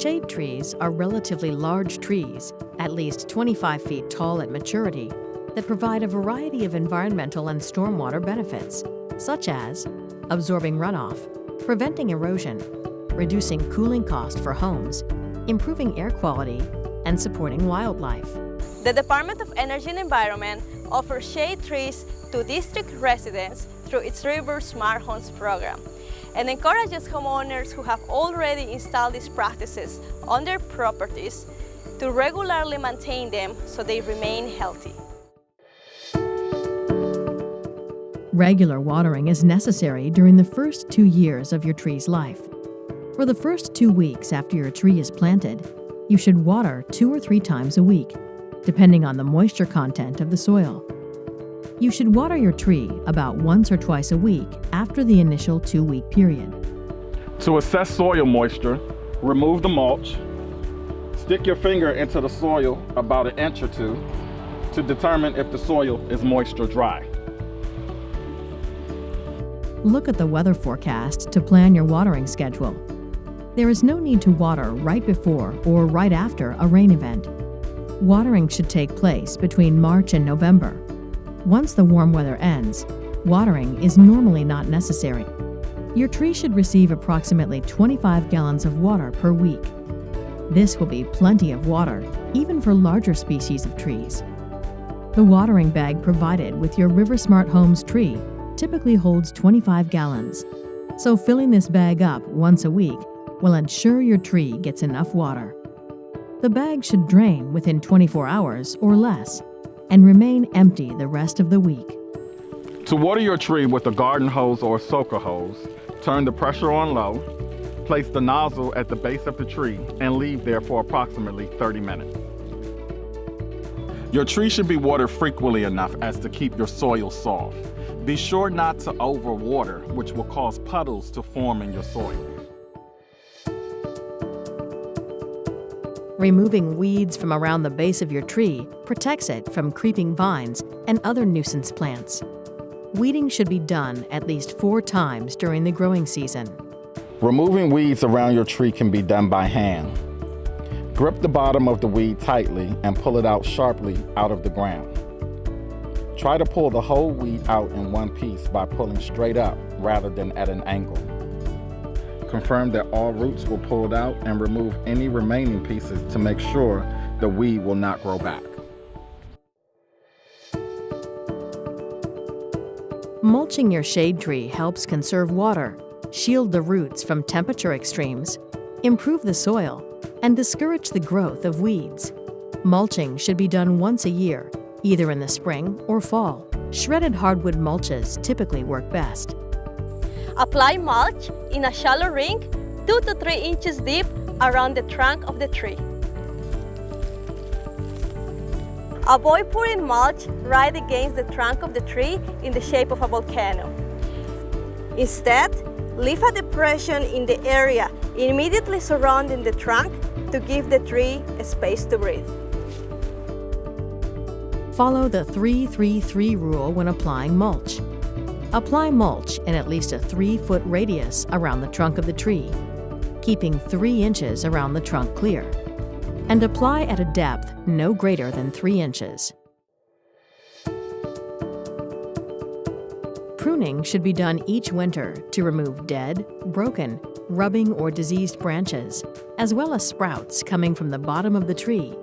Shade trees are relatively large trees, at least 25 feet tall at maturity, that provide a variety of environmental and stormwater benefits, such as absorbing runoff, preventing erosion, reducing cooling cost for homes, improving air quality, and supporting wildlife. The Department of Energy and Environment offers shade trees to district residents through its River Smart Homes program and encourages homeowners who have already installed these practices on their properties to regularly maintain them so they remain healthy. Regular watering is necessary during the first 2 years of your tree's life. For the first 2 weeks after your tree is planted, you should water 2 or 3 times a week, depending on the moisture content of the soil. You should water your tree about once or twice a week after the initial 2-week period. To assess soil moisture, remove the mulch. Stick your finger into the soil about an inch or two to determine if the soil is moist or dry. Look at the weather forecast to plan your watering schedule. There is no need to water right before or right after a rain event. Watering should take place between March and November. Once the warm weather ends, watering is normally not necessary. Your tree should receive approximately 25 gallons of water per week. This will be plenty of water, even for larger species of trees. The watering bag provided with your River Smart Homes tree typically holds 25 gallons, so filling this bag up once a week will ensure your tree gets enough water. The bag should drain within 24 hours or less and remain empty the rest of the week. To water your tree with a garden hose or a soaker hose, turn the pressure on low, place the nozzle at the base of the tree, and leave there for approximately 30 minutes. Your tree should be watered frequently enough as to keep your soil soft. Be sure not to overwater, which will cause puddles to form in your soil. Removing weeds from around the base of your tree protects it from creeping vines and other nuisance plants. Weeding should be done at least 4 times during the growing season. Removing weeds around your tree can be done by hand. Grip the bottom of the weed tightly and pull it out sharply out of the ground. Try to pull the whole weed out in one piece by pulling straight up rather than at an angle. Confirm that all roots were pulled out and remove any remaining pieces to make sure the weed will not grow back. Mulching your shade tree helps conserve water, shield the roots from temperature extremes, improve the soil, and discourage the growth of weeds. Mulching should be done once a year, either in the spring or fall. Shredded hardwood mulches typically work best. Apply mulch in a shallow ring 2 to 3 inches deep around the trunk of the tree. Avoid pouring mulch right against the trunk of the tree in the shape of a volcano. Instead, leave a depression in the area immediately surrounding the trunk to give the tree a space to breathe. Follow the 3-3-3 rule when applying mulch. Apply mulch in at least a 3-foot radius around the trunk of the tree, keeping 3 inches around the trunk clear, and apply at a depth no greater than 3 inches. Pruning should be done each winter to remove dead, broken, rubbing, or diseased branches, as well as sprouts coming from the bottom of the tree.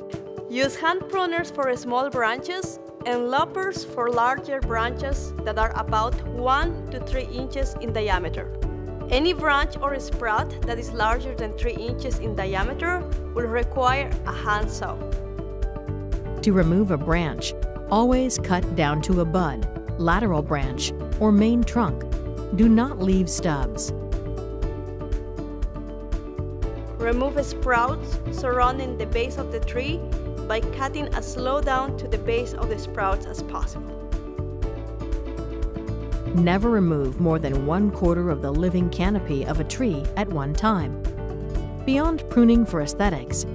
Use hand pruners for small branches and loppers for larger branches that are about 1 to 3 inches in diameter. Any branch or sprout that is larger than 3 inches in diameter will require a hand saw. To remove a branch, always cut down to a bud, lateral branch, or main trunk. Do not leave stubs. Remove sprouts surrounding the base of the tree by cutting as low down to the base of the sprouts as possible. Never remove more than 1/4 of the living canopy of a tree at one time. Beyond pruning for aesthetics,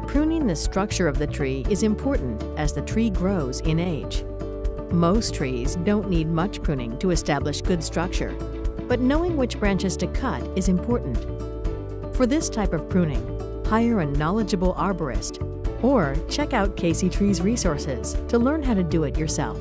pruning the structure of the tree is important as the tree grows in age. Most trees don't need much pruning to establish good structure, but knowing which branches to cut is important. For this type of pruning, hire a knowledgeable arborist, or check out Casey Trees resources to learn how to do it yourself.